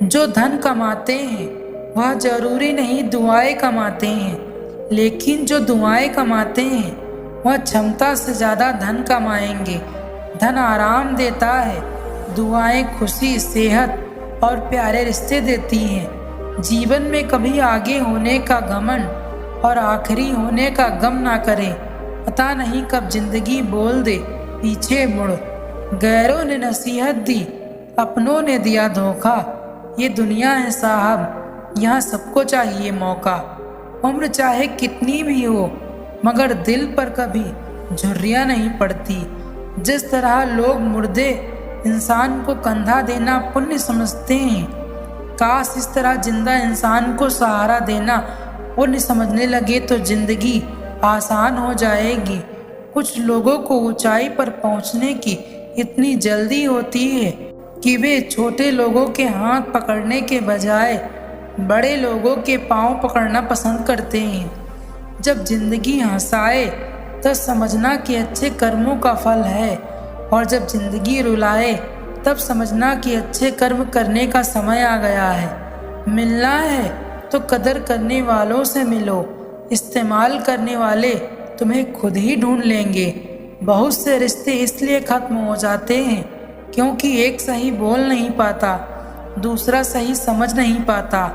जो धन कमाते हैं वह जरूरी नहीं दुआएं कमाते हैं, लेकिन जो दुआएं कमाते हैं वह क्षमता से ज़्यादा धन कमाएंगे। धन आराम देता है, दुआएं खुशी, सेहत और प्यारे रिश्ते देती हैं। जीवन में कभी आगे होने का घमंड और आखिरी होने का गम ना करें। पता नहीं कब जिंदगी बोल दे पीछे मुड़। गैरों ने नसीहत दी, अपनों ने दिया धोखा। ये दुनिया है साहब, यहाँ सबको चाहिए मौका। उम्र चाहे कितनी भी हो, मगर दिल पर कभी झुर्रियाँ नहीं पड़ती। जिस तरह लोग मुर्दे इंसान को कंधा देना पुण्य समझते हैं, काश इस तरह जिंदा इंसान को सहारा देना पुण्य समझने लगे तो जिंदगी आसान हो जाएगी। कुछ लोगों को ऊंचाई पर पहुंचने की इतनी जल्दी होती है कि वे छोटे लोगों के हाथ पकड़ने के बजाय बड़े लोगों के पांव पकड़ना पसंद करते हैं। जब जिंदगी हंसाए तो समझना कि अच्छे कर्मों का फल है, और जब जिंदगी रुलाए तब समझना कि अच्छे कर्म करने का समय आ गया है। मिलना है तो कदर करने वालों से मिलो, इस्तेमाल करने वाले तुम्हें खुद ही ढूंढ लेंगे। बहुत से रिश्ते इसलिए खत्म हो जाते हैं क्योंकि एक सही बोल नहीं पाता, दूसरा सही समझ नहीं पाता।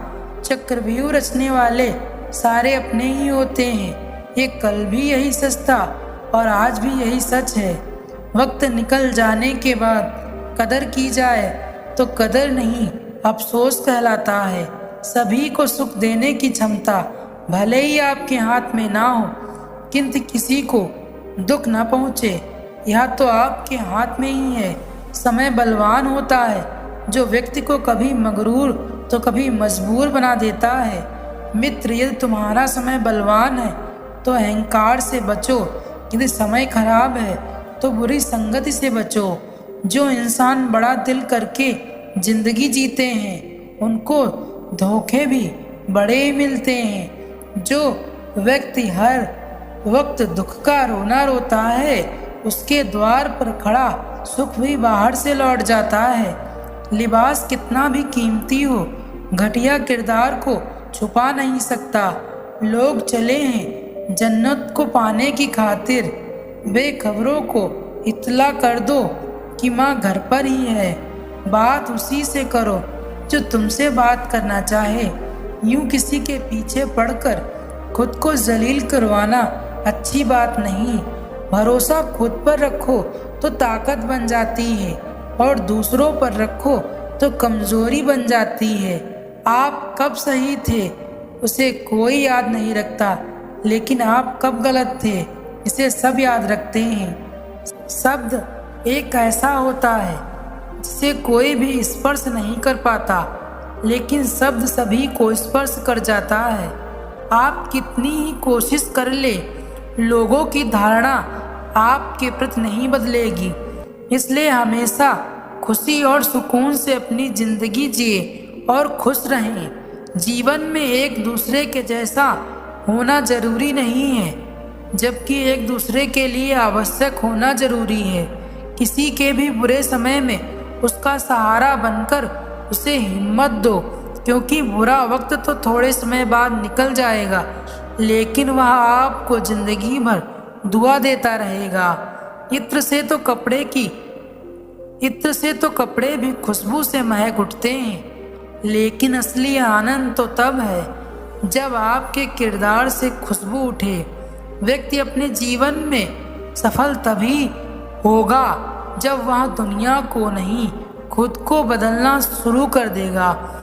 चक्रव्यूह रचने वाले सारे अपने ही होते हैं। ये कल भी यही सच था और आज भी यही सच है। वक्त निकल जाने के बाद कदर की जाए तो कदर नहीं, अफसोस कहलाता है। सभी को सुख देने की क्षमता भले ही आपके हाथ में ना हो, किंतु किसी को दुख ना पहुँचे यह तो आपके हाथ में ही है। समय बलवान होता है जो व्यक्ति को कभी मगरूर तो कभी मजबूर बना देता है। मित्र, यदि तुम्हारा समय बलवान है तो अहंकार से बचो, यदि समय खराब है तो बुरी संगति से बचो। जो इंसान बड़ा दिल करके जिंदगी जीते हैं उनको धोखे भी बड़े ही मिलते हैं। जो व्यक्ति हर वक्त दुख का रोना रोता है उसके द्वार पर खड़ा सुख भी बाहर से लौट जाता है। लिबास कितना भी कीमती हो, घटिया किरदार को छुपा नहीं सकता। लोग चले हैं जन्नत को पाने की खातिर, बेखबरों को इत्तला कर दो कि माँ घर पर ही है। बात उसी से करो जो तुमसे बात करना चाहे। यूं किसी के पीछे पड़कर खुद को जलील करवाना अच्छी बात नहीं। भरोसा खुद पर रखो तो ताकत बन जाती है, और दूसरों पर रखो तो कमजोरी बन जाती है। आप कब सही थे उसे कोई याद नहीं रखता, लेकिन आप कब गलत थे इसे सब याद रखते हैं। शब्द एक ऐसा होता है जिसे कोई भी स्पर्श नहीं कर पाता, लेकिन शब्द सभी को स्पर्श कर जाता है। आप कितनी ही कोशिश कर ले, लोगों की धारणा आपके प्रति नहीं बदलेगी। इसलिए हमेशा खुशी और सुकून से अपनी जिंदगी जिए और खुश रहें। जीवन में एक दूसरे के जैसा होना जरूरी नहीं है, जबकि एक दूसरे के लिए आवश्यक होना जरूरी है। किसी के भी बुरे समय में उसका सहारा बनकर उसे हिम्मत दो, क्योंकि बुरा वक्त तो थोड़े समय बाद निकल जाएगा, लेकिन वह आपको जिंदगी भर दुआ देता रहेगा। इत्र से तो कपड़े भी खुशबू से महक उठते हैं, लेकिन असली आनंद तो तब है जब आपके किरदार से खुशबू उठे। व्यक्ति अपने जीवन में सफल तभी होगा जब वह दुनिया को नहीं खुद को बदलना शुरू कर देगा।